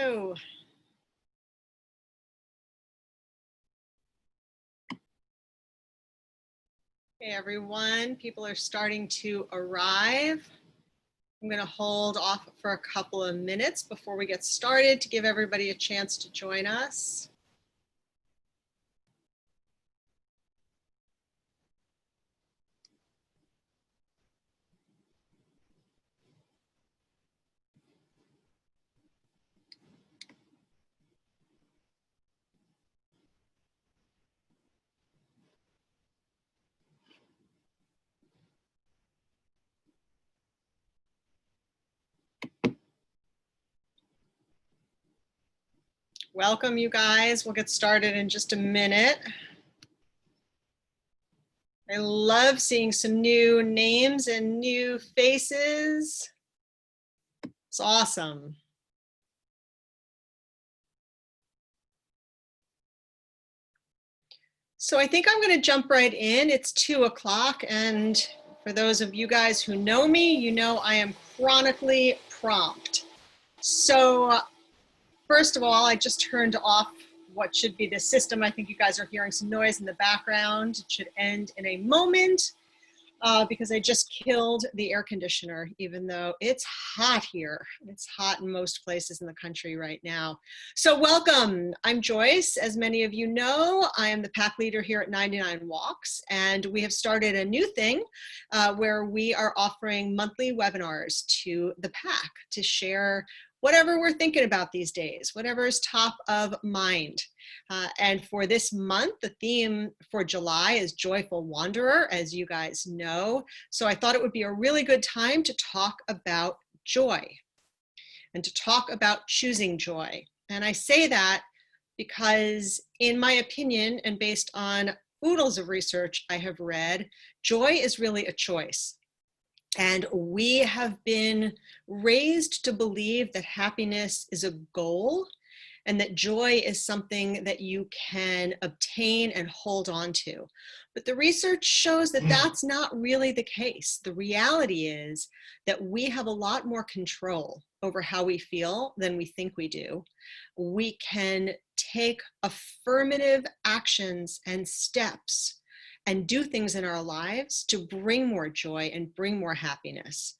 Hello. Hey everyone, people are starting to arrive. I'm going to hold off for a couple of minutes before we get started to give everybody a chance to join us. Welcome, you guys. We'll get started in just a minute. I love seeing some new names and new faces. It's awesome. So I think I'm going to jump right in. It's 2 o'clock, and for those of you guys who know me, you know I am chronically prompt. So first of all, I just turned off what should be the system. I think you guys are hearing some noise in the background. It should end in a moment because I just killed the air conditioner, even though it's hot here. It's hot in most places in the country right now. So welcome, I'm Joyce. As many of you know, I am the pack leader here at 99 Walks, and we have started a new thing where we are offering monthly webinars to the pack to share whatever we're thinking about these days, whatever is top of mind. And for this month, the theme for July is Joyful Wanderer, as you guys know. So I thought it would be a really good time to talk about joy and to talk about choosing joy. And I say that because, in my opinion, and based on oodles of research I have read, joy is really a choice. And we have been raised to believe that happiness is a goal and that joy is something that you can obtain and hold on to. But the research shows that that's not really the case. The reality is that we have a lot more control over how we feel than we think we do. We can take affirmative actions and steps and do things in our lives to bring more joy and bring more happiness.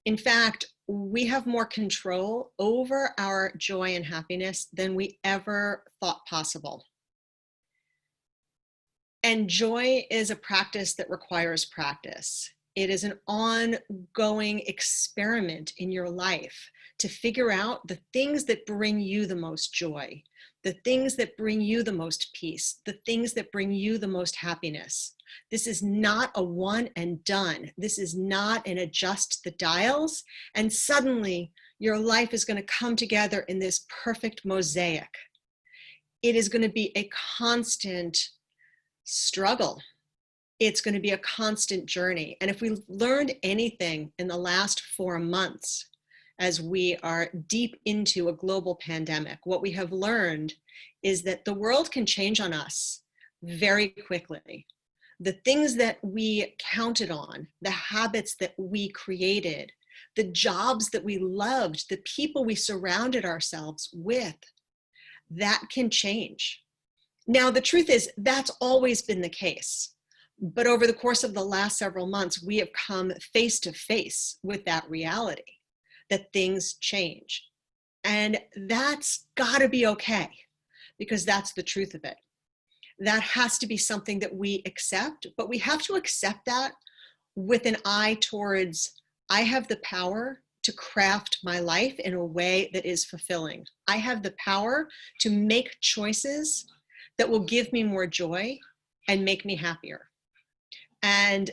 In fact, we have more control over our joy and happiness than we ever thought possible. And joy is a practice that requires practice. It is an ongoing experiment in your life to figure out the things that bring you the most joy, the things that bring you the most peace, the things that bring you the most happiness. This is not a one and done. This is not an adjust the dials and suddenly your life is going to come together in this perfect mosaic. It is going to be a constant struggle. It's going to be a constant journey. And if we learned anything in the last 4 months, as we are deep into a global pandemic, what we have learned is that the world can change on us very quickly. The things that we counted on, the habits that we created, the jobs that we loved, the people we surrounded ourselves with, that can change. Now, the truth is that's always been the case. But over the course of the last several months, we have come face to face with that reality, that things change. And that's gotta be okay, because that's the truth of it. That has to be something that we accept, but we have to accept that with an eye towards, I have the power to craft my life in a way that is fulfilling. I have the power to make choices that will give me more joy and make me happier. And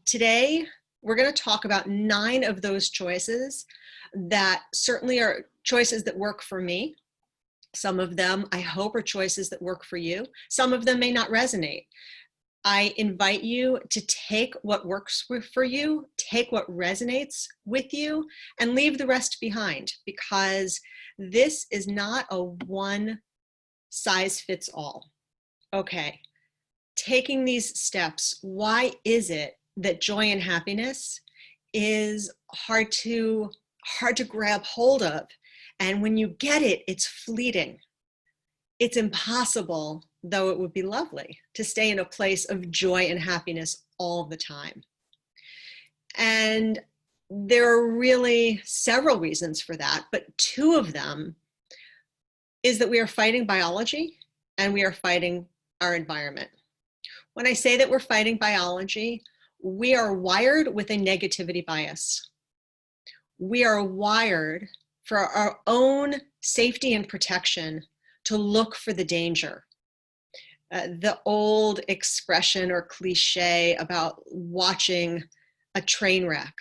today, we're going to talk about 9 of those choices that certainly are choices that work for me. Some of them, I hope, are choices that work for you. Some of them may not resonate. I invite you to take what works for you, take what resonates with you, and leave the rest behind, because this is not a one size fits all. Okay, taking these steps, why is it that joy and happiness is hard to grab hold of And when you get it, it's fleeting. It's impossible, though it would be lovely, to stay in a place of joy and happiness all the time. And there are really several reasons for that, but two of them is that we are fighting biology and we are fighting our environment. When I say that we're fighting biology, we are wired with a negativity bias. We are wired for our own safety and protection to look for the danger. The old expression or cliche about watching a train wreck,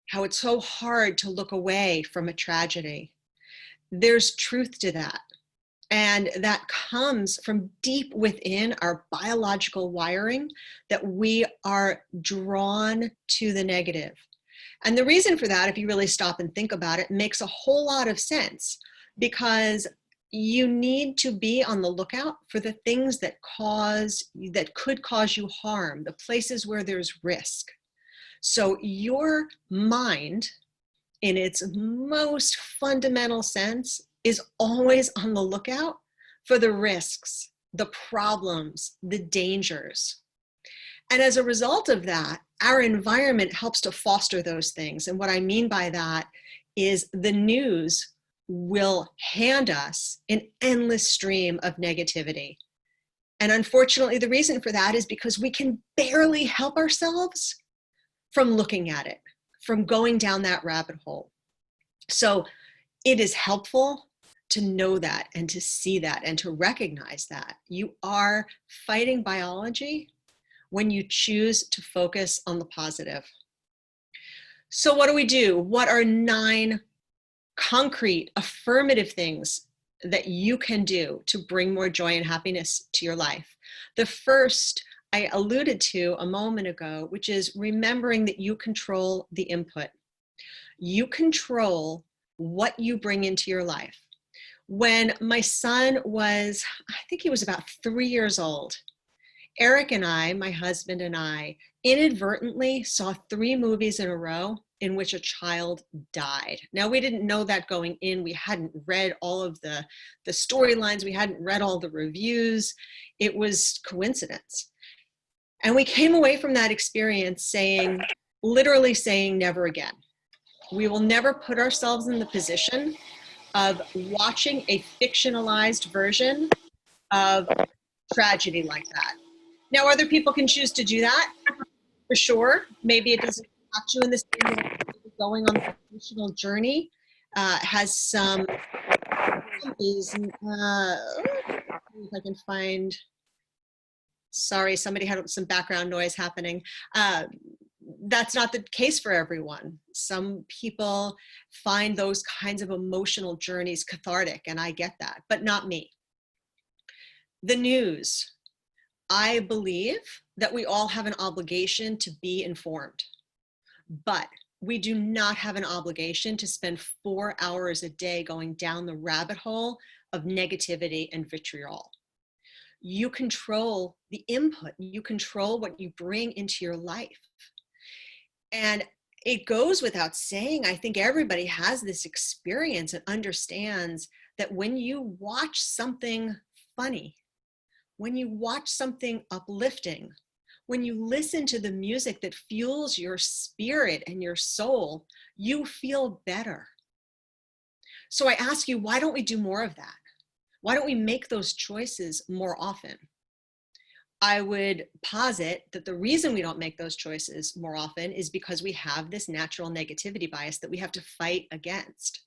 how it's so hard to look away from a tragedy. There's truth to that. And that comes from deep within our biological wiring, that we are drawn to the negative. And the reason for that, if you really stop and think about it, makes a whole lot of sense, because you need to be on the lookout for the things that could cause you harm, the places where there's risk. So your mind, in its most fundamental sense, is always on the lookout for the risks, the problems, the dangers. And as a result of that, our environment helps to foster those things. And what I mean by that is the news will hand us an endless stream of negativity. And unfortunately, the reason for that is because we can barely help ourselves from looking at it, from going down that rabbit hole. So it is helpful to know that and to see that and to recognize that you are fighting biology when you choose to focus on the positive. So what do? What are 9 concrete, affirmative things that you can do to bring more joy and happiness to your life? The first I alluded to a moment ago, which is remembering that you control the input. You control what you bring into your life. When my son was, I think he was about 3 years old, Eric and I, my husband and I, inadvertently saw 3 movies in a row in which a child died. Now, we didn't know that going in. We hadn't read all of the storylines. We hadn't read all the reviews. It was coincidence. And we came away from that experience literally saying, never again. We will never put ourselves in the position of watching a fictionalized version of tragedy like that. Now, other people can choose to do that, for sure. Maybe it doesn't impact you in the same way. Going on the emotional journey has some reason. If I can find. Sorry, somebody had some background noise happening. That's not the case for everyone. Some people find those kinds of emotional journeys cathartic, and I get that, but not me. The news. I believe that we all have an obligation to be informed, but we do not have an obligation to spend 4 hours a day going down the rabbit hole of negativity and vitriol. You control the input. You control what you bring into your life. And it goes without saying, I think everybody has this experience and understands that when you watch something funny, when you watch something uplifting, when you listen to the music that fuels your spirit and your soul, you feel better. So I ask you, why don't we do more of that? Why don't we make those choices more often? I would posit that the reason we don't make those choices more often is because we have this natural negativity bias that we have to fight against.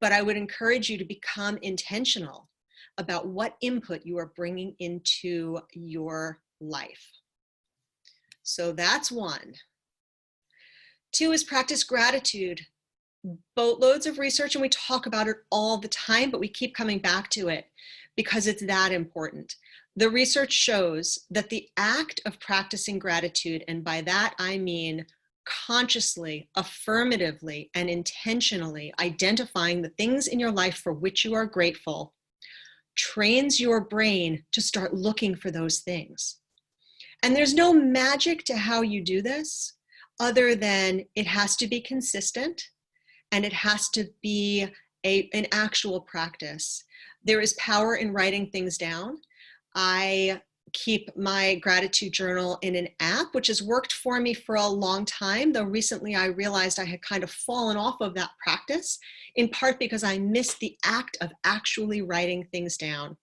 But I would encourage you to become intentional about what input you are bringing into your life. So that's 1. 2 is practice gratitude. Boatloads of research, and we talk about it all the time, but we keep coming back to it because it's that important. The research shows that the act of practicing gratitude, and by that I mean consciously, affirmatively, and intentionally identifying the things in your life for which you are grateful, trains your brain to start looking for those things. And there's no magic to how you do this other than it has to be consistent and it has to be an actual practice. There is power in writing things down. I keep my gratitude journal in an app, which has worked for me for a long time, though recently I realized I had kind of fallen off of that practice, in part because I missed the act of actually writing things down.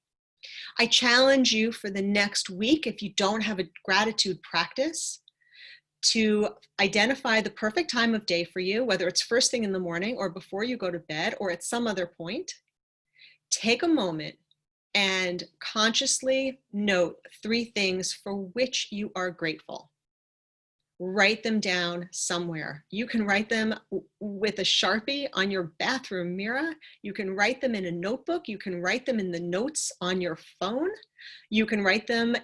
I challenge you for the next week, if you don't have a gratitude practice, to identify the perfect time of day for you, whether it's first thing in the morning or before you go to bed or at some other point. Take a moment and consciously note 3 things for which you are grateful. Write them down somewhere. You can write them with a Sharpie on your bathroom mirror. You can write them in a notebook. You can write them in the notes on your phone. You can write them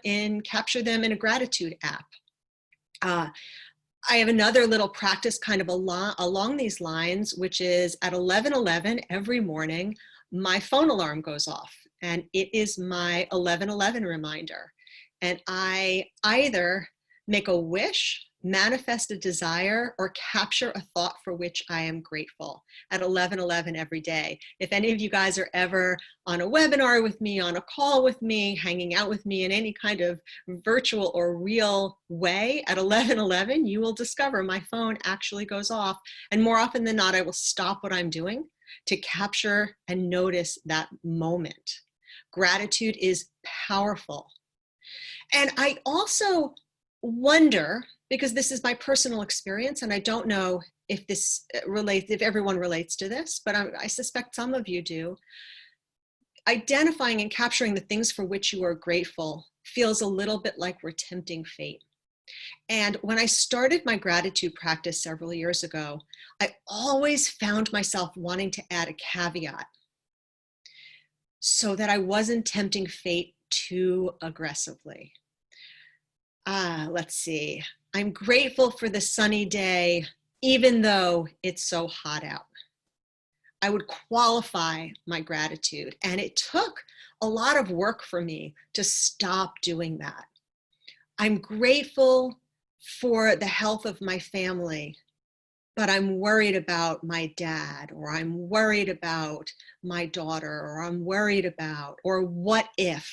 capture them in a gratitude app. I have another little practice kind of along these lines, which is at 11:11 every morning, my phone alarm goes off, and it is my 11:11 reminder. And I either make a wish, manifest a desire, or capture a thought for which I am grateful at 11:11 every day. If any of you guys are ever on a webinar with me, on a call with me, hanging out with me in any kind of virtual or real way, at 11:11, you will discover my phone actually goes off. And more often than not, I will stop what I'm doing to capture and notice that moment. Gratitude is powerful. And I also wonder, because this is my personal experience, and I don't know if if everyone relates to this, but I suspect some of you do. Identifying and capturing the things for which you are grateful feels a little bit like we're tempting fate. And when I started my gratitude practice several years ago, I always found myself wanting to add a caveat so that I wasn't tempting fate too aggressively. Let's see. I'm grateful for the sunny day, even though it's so hot out. I would qualify my gratitude, and it took a lot of work for me to stop doing that. I'm grateful for the health of my family, but I'm worried about my dad, or I'm worried about my daughter, or I'm worried about, or what if?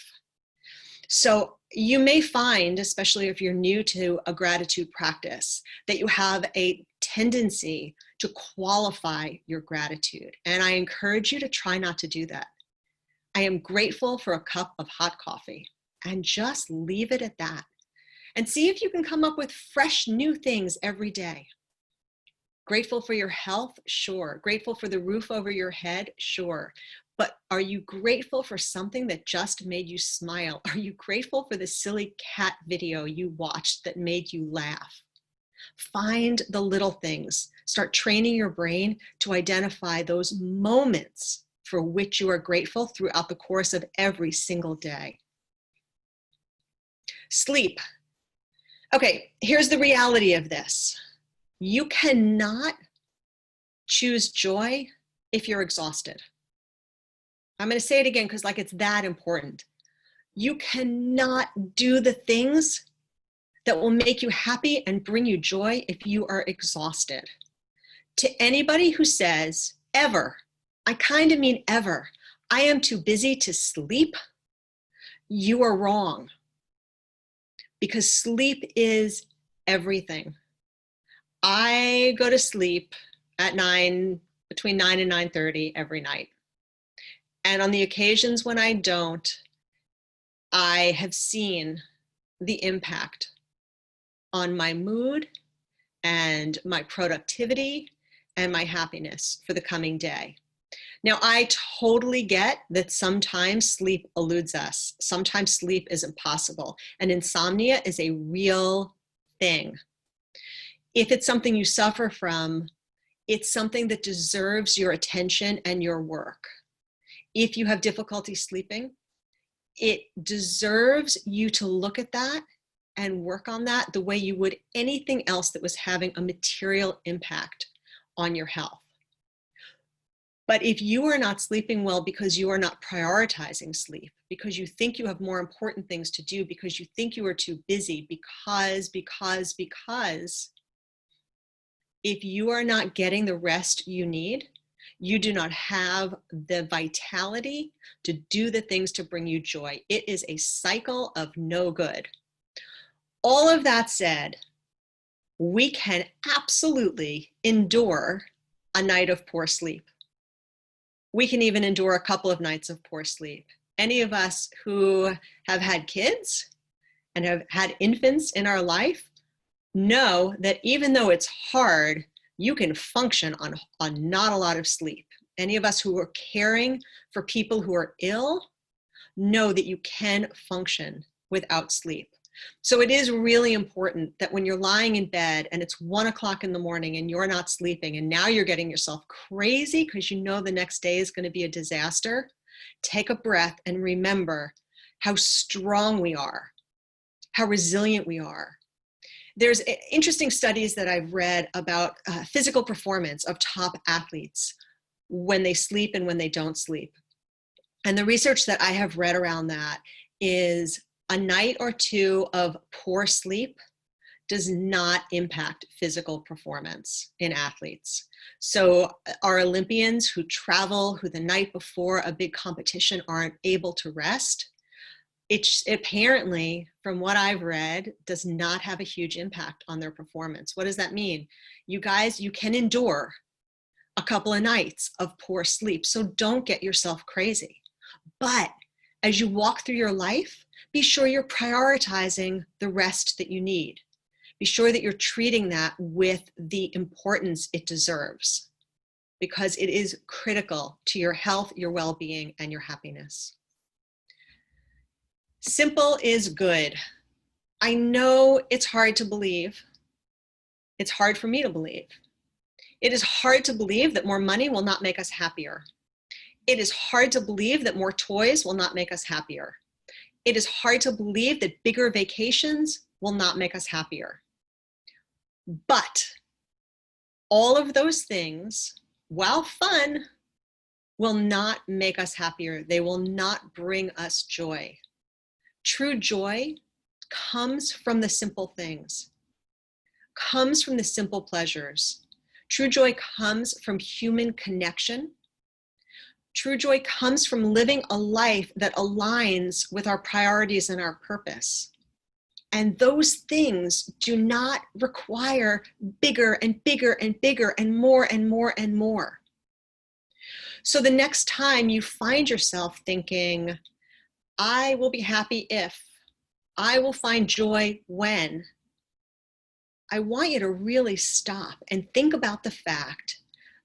So you may find, especially if you're new to a gratitude practice, that you have a tendency to qualify your gratitude. And I encourage you to try not to do that. I am grateful for a cup of hot coffee, and just leave it at that. And see if you can come up with fresh new things every day. Grateful for your health? Sure. Grateful for the roof over your head? Sure. But are you grateful for something that just made you smile? Are you grateful for the silly cat video you watched that made you laugh? Find the little things. Start training your brain to identify those moments for which you are grateful throughout the course of every single day. Sleep. Okay, here's the reality of this. You cannot choose joy if you're exhausted. I'm going to say it again because it's that important. You cannot do the things that will make you happy and bring you joy if you are exhausted. To anybody who says ever, I kind of mean ever, I am too busy to sleep, you are wrong. Because sleep is everything. I go to sleep at between 9 and 9:30 every night. And on the occasions when I don't, I have seen the impact on my mood and my productivity and my happiness for the coming day. Now, I totally get that sometimes sleep eludes us. Sometimes sleep is impossible, and insomnia is a real thing. If it's something you suffer from, it's something that deserves your attention and your work. If you have difficulty sleeping, it deserves you to look at that and work on that the way you would anything else that was having a material impact on your health. But if you are not sleeping well because you are not prioritizing sleep, because you think you have more important things to do, because you think you are too busy, because, if you are not getting the rest you need, you do not have the vitality to do the things to bring you joy. It is a cycle of no good. All of that said, we can absolutely endure a night of poor sleep. We can even endure a couple of nights of poor sleep. Any of us who have had kids and have had infants in our life know that even though it's hard, you can function on not a lot of sleep. Any of us who are caring for people who are ill know that you can function without sleep. So it is really important that when you're lying in bed and it's 1 o'clock in the morning and you're not sleeping and now you're getting yourself crazy because you know the next day is going to be a disaster, take a breath and remember how strong we are, how resilient we are. There's interesting studies that I've read about physical performance of top athletes when they sleep and when they don't sleep. And the research that I have read around that is a night or two of poor sleep does not impact physical performance in athletes. So our Olympians who travel, who the night before a big competition aren't able to rest, it apparently, from what I've read, does not have a huge impact on their performance. What does that mean? You guys, you can endure a couple of nights of poor sleep, so don't get yourself crazy. But as you walk through your life, be sure you're prioritizing the rest that you need. Be sure that you're treating that with the importance it deserves, because it is critical to your health, your well-being, and your happiness. Simple is good. I know it's hard to believe. It's hard for me to believe. It is hard to believe that more money will not make us happier. It is hard to believe that more toys will not make us happier. It is hard to believe that bigger vacations will not make us happier. But all of those things, while fun, will not make us happier. They will not bring us joy. True joy comes from the simple things, comes from the simple pleasures. True joy comes from human connection. True joy comes from living a life that aligns with our priorities and our purpose. And those things do not require bigger and bigger and bigger and more and more and more. So the next time you find yourself thinking, I will be happy if, I will find joy when, I want you to really stop and think about the fact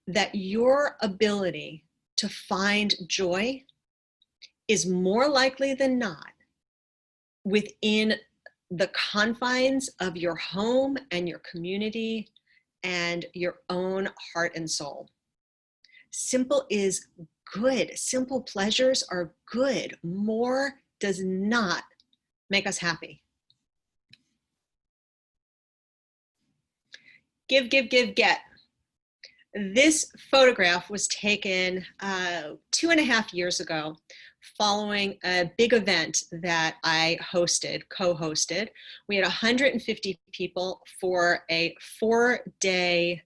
that your ability to find joy is more likely than not within the confines of your home and your community and your own heart and soul. Simple is good. Simple pleasures are good. More does not make us happy. Give, give, give, get. This photograph was taken 2.5 years ago following a big event that I co-hosted. We had 150 people for a 4-day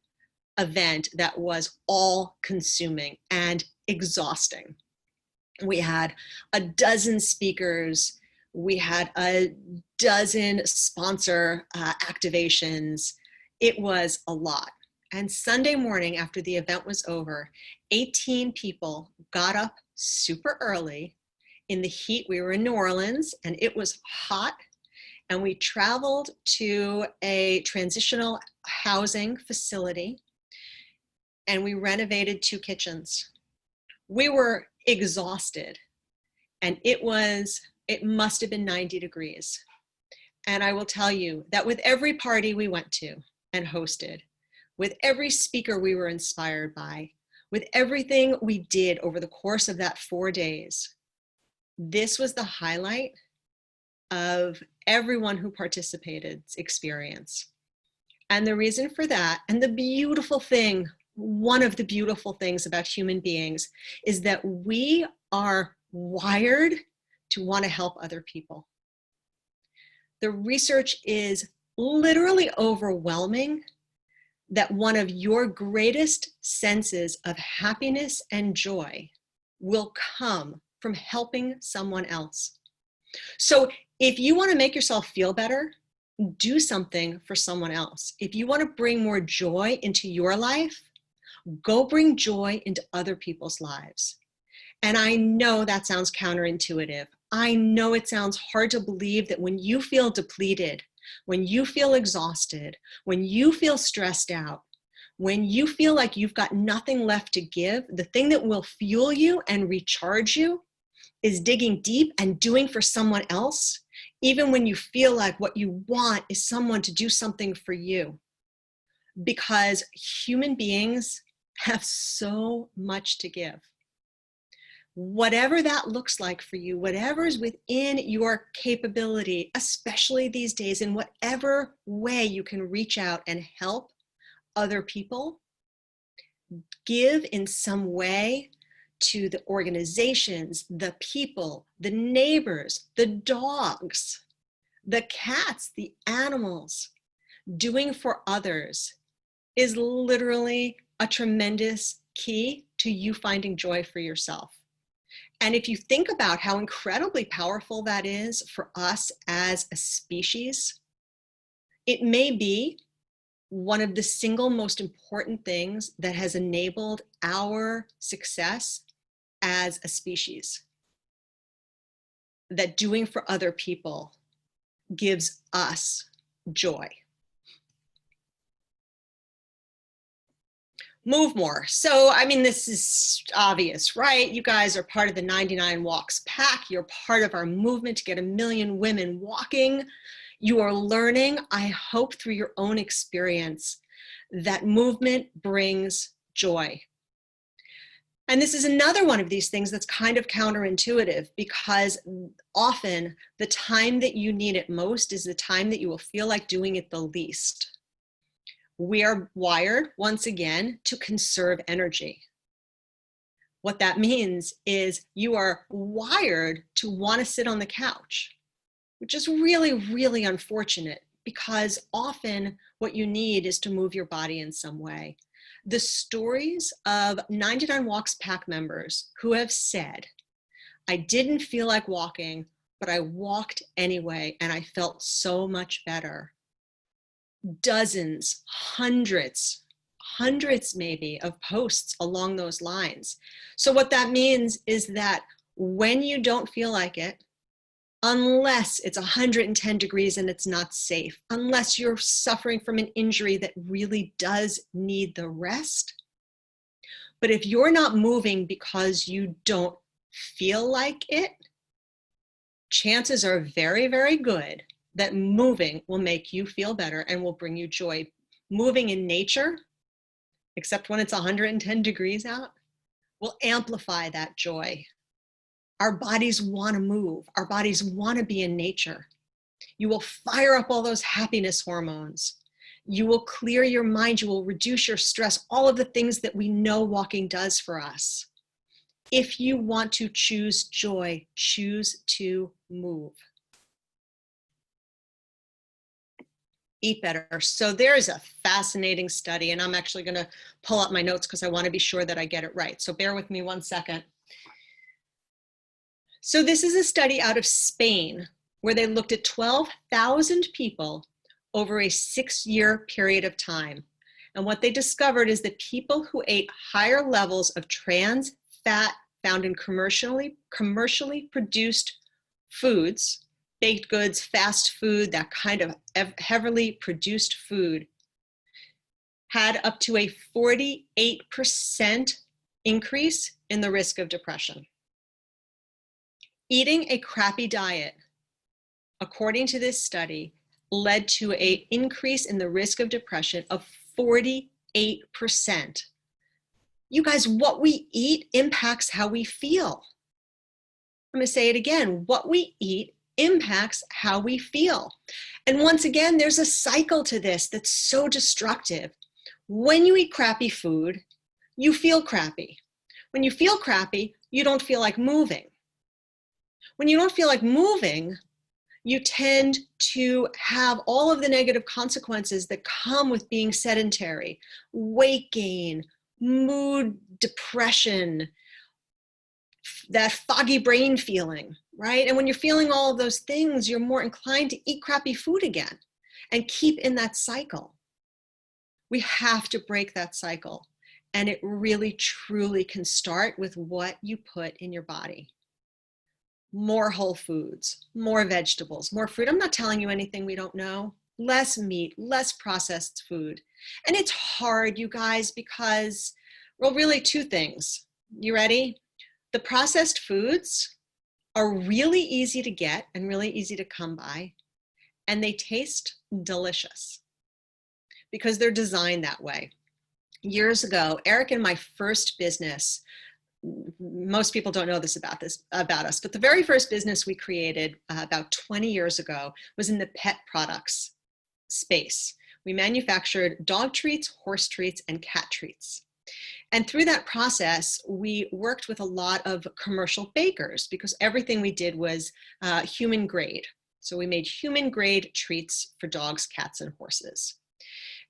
event that was all consuming and exhausting. We had a dozen speakers. We had a dozen sponsor activations. It was a lot. And Sunday morning after the event was over, 18 people got up super early in the heat. We were in New Orleans and it was hot. And we traveled to a transitional housing facility and we renovated 2 kitchens. We were exhausted and it must have been 90 degrees. And I will tell you that with every party we went to and hosted, with every speaker we were inspired by, with everything we did over the course of that 4 days, this was the highlight of everyone who participated's experience. And the reason for that, and the beautiful thing, one of the beautiful things about human beings is that we are wired to want to help other people. The research is literally overwhelming that one of your greatest senses of happiness and joy will come from helping someone else. So if you want to make yourself feel better, do something for someone else. If you want to bring more joy into your life, go bring joy into other people's lives. And I know that sounds counterintuitive. I know it sounds hard to believe that when you feel depleted, when you feel exhausted, when you feel stressed out, when you feel like you've got nothing left to give, the thing that will fuel you and recharge you is digging deep and doing for someone else, even when you feel like what you want is someone to do something for you. Because human beings have so much to give. Whatever that looks like for you, whatever is within your capability, especially these days, in whatever way you can reach out and help other people, give in some way to the organizations, the people, the neighbors, the dogs, the cats, the animals. Doing for others is literally a tremendous key to you finding joy for yourself. And if you think about how incredibly powerful that is for us as a species, it may be one of the single most important things that has enabled our success as a species. That doing for other people gives us joy. Move more. So, I mean, this is obvious, right? You guys are part of the 99 Walks pack. You're part of our movement to get 1 million women walking. You are learning, I hope through your own experience, that movement brings joy. And this is another one of these things that's kind of counterintuitive, because often the time that you need it most is the time that you will feel like doing it the least. We are wired, once again, to conserve energy. What that means is you are wired to want to sit on the couch, which is really, really unfortunate, because often what you need is to move your body in some way. The stories of 99 Walks pack members who have said, I didn't feel like walking, but I walked anyway, and I felt so much better. Dozens, hundreds maybe of posts along those lines. So what that means is that when you don't feel like it, unless it's 110 degrees and it's not safe, unless you're suffering from an injury that really does need the rest, but if you're not moving because you don't feel like it, chances are very, very good that moving will make you feel better and will bring you joy. Moving in nature, except when it's 110 degrees out, will amplify that joy. Our bodies want to move. Our bodies want to be in nature. You will fire up all those happiness hormones. You will clear your mind. You will reduce your stress, all of the things that we know walking does for us. If you want to choose joy, choose to move. Eat better. So there's a fascinating study, and I'm actually going to pull up my notes because I want to be sure that I get it right. So bear with me one second. So this is a study out of Spain where they looked at 12,000 people over a 6-year period of time. And what they discovered is that people who ate higher levels of trans fat found in commercially produced foods, baked goods, fast food, that kind of heavily produced food, had up to a 48% increase in the risk of depression. Eating a crappy diet, according to this study, led to an increase in the risk of depression of 48%. You guys, what we eat impacts how we feel. I'm going to say it again. What we eat impacts how we feel. And once again, there's a cycle to this that's so destructive. When you eat crappy food, you feel crappy. When you feel crappy, you don't feel like moving. When you don't feel like moving, You tend to have all of the negative consequences that come with being sedentary, weight gain, mood depression, that foggy brain feeling, right? And when you're feeling all of those things, you're more inclined to eat crappy food again and keep in that cycle. We have to break that cycle. And it really, truly can start with what you put in your body. More whole foods, more vegetables, more fruit. I'm not telling you anything we don't know. Less meat, less processed food. And it's hard, you guys, because, well, really two things. You ready? The processed foods are really easy to get and really easy to come by, and they taste delicious because they're designed that way. Years ago, Eric and my first business, most people don't know this about us, but the very first business we created about 20 years ago was in the pet products space. We manufactured dog treats, horse treats, and cat treats. And through that process, we worked with a lot of commercial bakers because everything we did was human grade. So we made human grade treats for dogs, cats, and horses.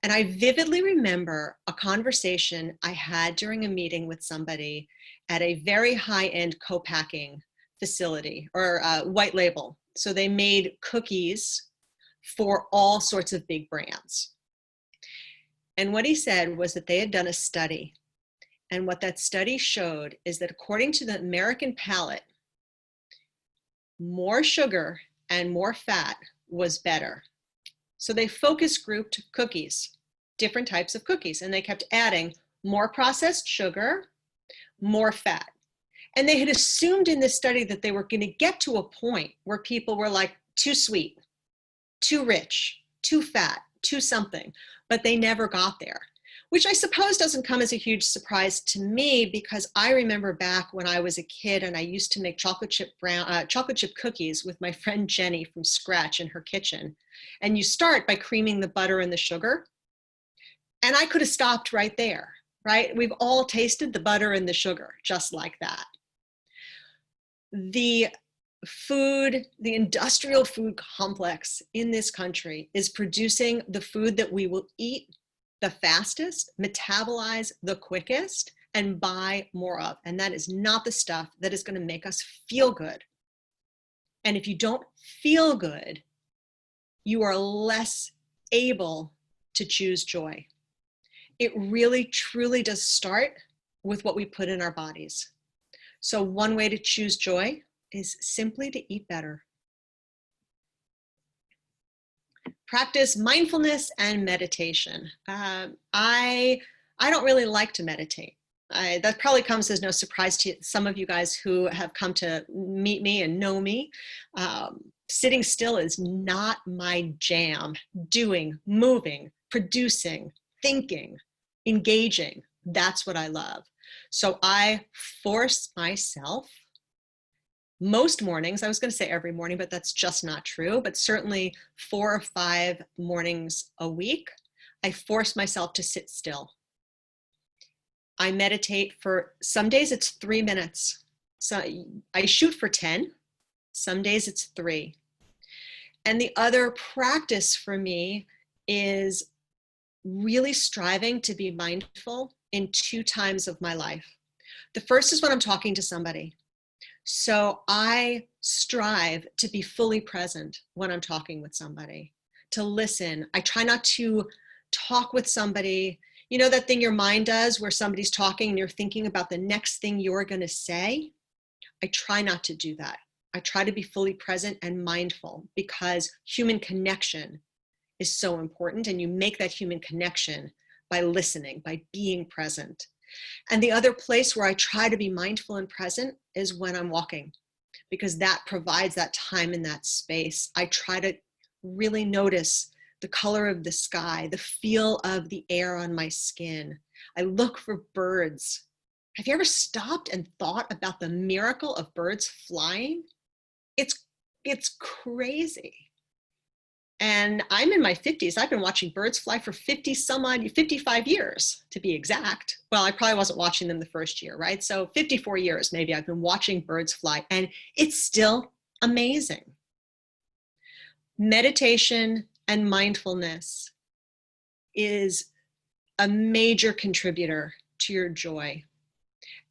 And I vividly remember a conversation I had during a meeting with somebody at a very high-end co-packing facility or white label. So they made cookies for all sorts of big brands. And what he said was that they had done a study. And what that study showed is that according to the American palate, more sugar and more fat was better. So they focus grouped cookies, different types of cookies, and they kept adding more processed sugar, more fat. And they had assumed in this study that they were going to get to a point where people were like, too sweet, too rich, too fat, too something, but they never got there. Which I suppose doesn't come as a huge surprise to me because I remember back when I was a kid and I used to make chocolate chip cookies with my friend Jenny from scratch in her kitchen. And you start by creaming the butter and the sugar. And I could have stopped right there, right? We've all tasted the butter and the sugar just like that. The industrial food complex in this country is producing the food that we will eat the fastest, metabolize the quickest, and buy more of. And that is not the stuff that is going to make us feel good. And if you don't feel good, you are less able to choose joy. It really, truly does start with what we put in our bodies. So one way to choose joy is simply to eat better. Practice mindfulness and meditation. I don't really like to meditate. That probably comes as no surprise to some of you guys who have come to meet me and know me. Sitting still is not my jam. Doing, moving, producing, thinking, engaging, that's what I love. So I force myself most mornings, I was going to say every morning, but that's just not true, but certainly 4 or 5 mornings a week, I force myself to sit still. I meditate for, some days it's 3 minutes. So I shoot for 10, some days it's 3. And the other practice for me is really striving to be mindful in 2 times of my life. The first is when I'm talking to somebody. So I strive to be fully present when I'm talking with somebody, to listen. I try not to talk with somebody, you know, that thing your mind does where somebody's talking and you're thinking about the next thing you're going to say. I try not to do that. I try to be fully present and mindful because human connection is so important. And you make that human connection by listening, by being present. And the other place where I try to be mindful and present is when I'm walking, because that provides that time in that space. I try to really notice the color of the sky, the feel of the air on my skin. I look for birds. Have you ever stopped and thought about the miracle of birds flying? It's crazy. And I'm in my 50s. I've been watching birds fly for 55 years to be exact. Well, I probably wasn't watching them the first year, right? So 54 years maybe I've been watching birds fly, and it's still amazing. Meditation and mindfulness is a major contributor to your joy.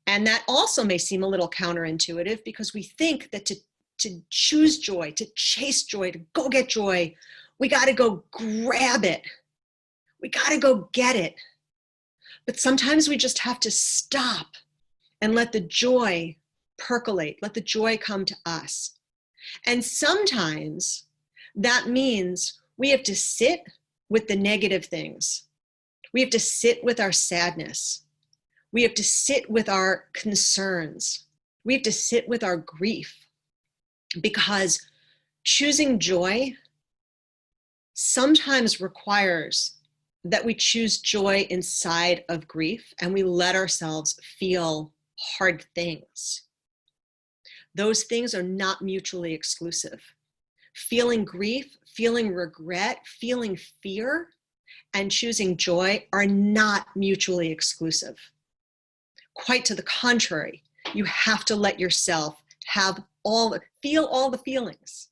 And that also may seem a little counterintuitive because we think that to choose joy, to chase joy, to go get joy, we got to go grab it. We got to go get it. But sometimes we just have to stop and let the joy percolate, let the joy come to us. And sometimes that means we have to sit with the negative things. We have to sit with our sadness. We have to sit with our concerns. We have to sit with our grief, because choosing joy sometimes requires that we choose joy inside of grief and we let ourselves feel hard things. Those things are not mutually exclusive. Feeling grief, feeling regret, feeling fear, and choosing joy are not mutually exclusive. Quite to the contrary, you have to let yourself feel all the feelings.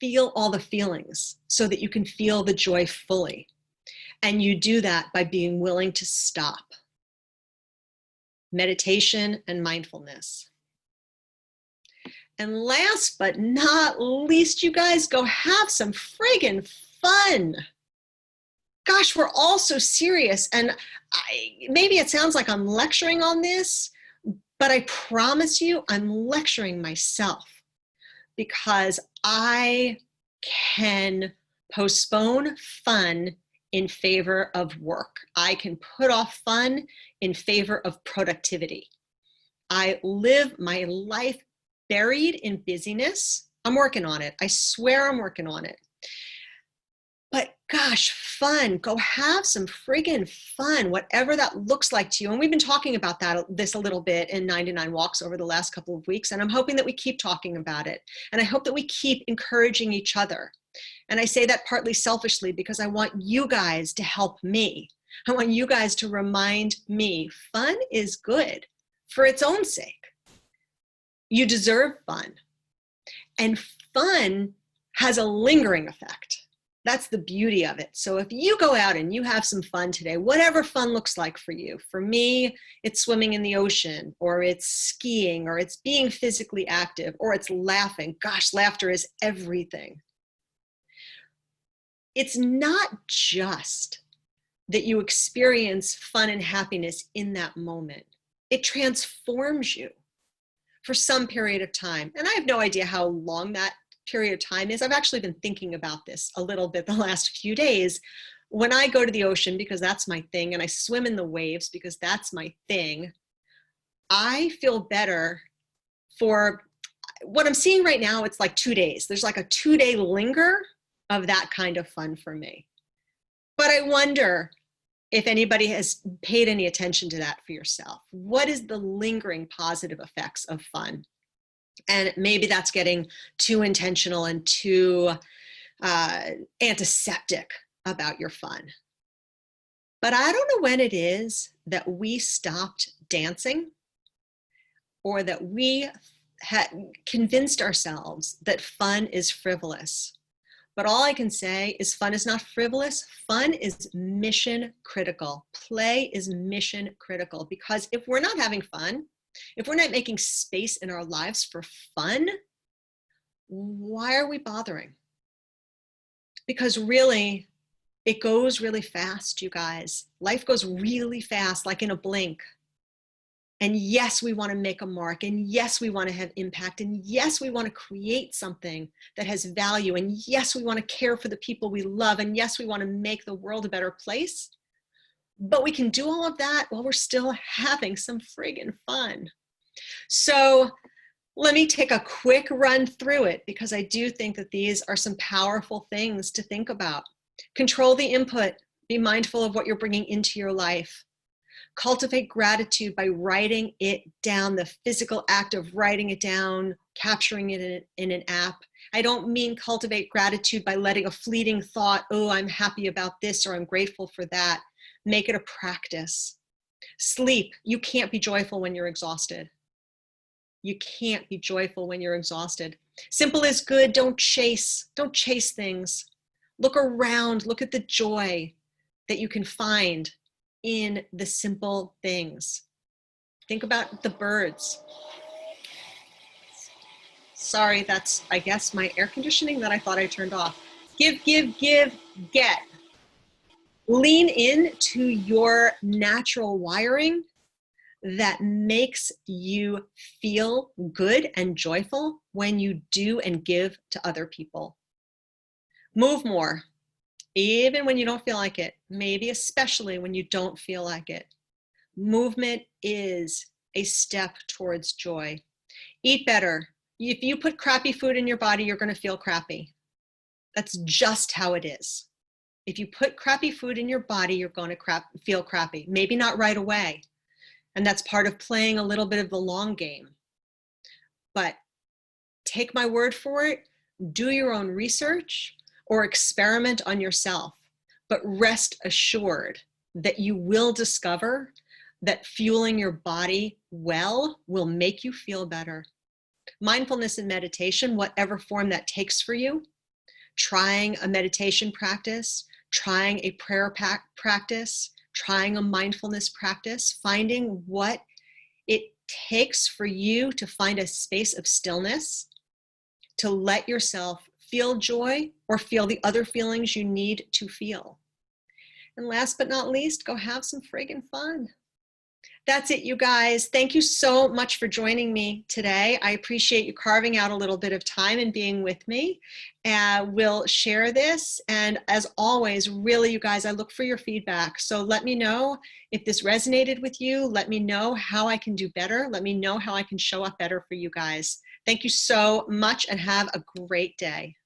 Feel all the feelings so that you can feel the joy fully. And you do that by being willing to stop. Meditation and mindfulness. And last but not least, you guys, go have some friggin' fun. Gosh, we're all so serious. And maybe it sounds like I'm lecturing on this, but I promise you I'm lecturing myself, because I can postpone fun in favor of work. I can put off fun in favor of productivity. I live my life buried in busyness. I'm working on it. I swear I'm working on it. But gosh, fun, go have some friggin' fun, whatever that looks like to you. And we've been talking about this a little bit in 99 Walks over the last couple of weeks. And I'm hoping that we keep talking about it. And I hope that we keep encouraging each other. And I say that partly selfishly because I want you guys to help me. I want you guys to remind me fun is good for its own sake. You deserve fun. And fun has a lingering effect. That's the beauty of it. So if you go out and you have some fun today, whatever fun looks like for you, for me, it's swimming in the ocean, or it's skiing, or it's being physically active, or it's laughing. Gosh, laughter is everything. It's not just that you experience fun and happiness in that moment. It transforms you for some period of time. And I have no idea how long that period of time is. I've actually been thinking about this a little bit the last few days. When I go to the ocean, because that's my thing, and I swim in the waves because that's my thing, I feel better for what I'm seeing right now. It's like 2 days. There's like a 2-day linger of that kind of fun for me. But I wonder if anybody has paid any attention to that for yourself. What is the lingering positive effects of fun? And maybe that's getting too intentional and too antiseptic about your fun. But I don't know when it is that we stopped dancing, or that we had convinced ourselves that fun is frivolous. But all I can say is fun is not frivolous. Fun is mission critical. Play is mission critical, because if we're not having fun, if we're not making space in our lives for fun, why are we bothering? Because really, it goes really fast, you guys. Life goes really fast, like in a blink. And yes, we want to make a mark. And yes, we want to have impact. And yes, we want to create something that has value. And yes, we want to care for the people we love. And yes, we want to make the world a better place. But we can do all of that while we're still having some friggin' fun. So let me take a quick run through it, because I do think that these are some powerful things to think about. Control the input. Be mindful of what you're bringing into your life. Cultivate gratitude by writing it down, the physical act of writing it down, capturing it in an app. I don't mean cultivate gratitude by letting a fleeting thought, oh, I'm happy about this, or I'm grateful for that. Make it a practice. Sleep. You can't be joyful when you're exhausted. You can't be joyful when you're exhausted. Simple is good. Don't chase things. Look around, look at the joy that you can find in the simple things. Think about the birds. Sorry, that's, I guess, my air conditioning that I thought I turned off. Give, get. Lean into your natural wiring that makes you feel good and joyful when you do and give to other people. Move more, even when you don't feel like it, maybe especially when you don't feel like it. Movement is a step towards joy. Eat better. If you put crappy food in your body, you're going to feel crappy. That's just how it is. If you put crappy food in your body, you're going to feel crappy. Maybe not right away. And that's part of playing a little bit of the long game. But take my word for it, do your own research or experiment on yourself. But rest assured that you will discover that fueling your body well will make you feel better. Mindfulness and meditation, whatever form that takes for you, trying a meditation practice, trying a prayer practice, trying a mindfulness practice, finding what it takes for you to find a space of stillness, to let yourself feel joy or feel the other feelings you need to feel. And last but not least, go have some friggin' fun. That's it, you guys. Thank you so much for joining me today. I appreciate you carving out a little bit of time and being with me. We'll share this. And as always, really, you guys, I look for your feedback. So let me know if this resonated with you. Let me know how I can do better. Let me know how I can show up better for you guys. Thank you so much and have a great day.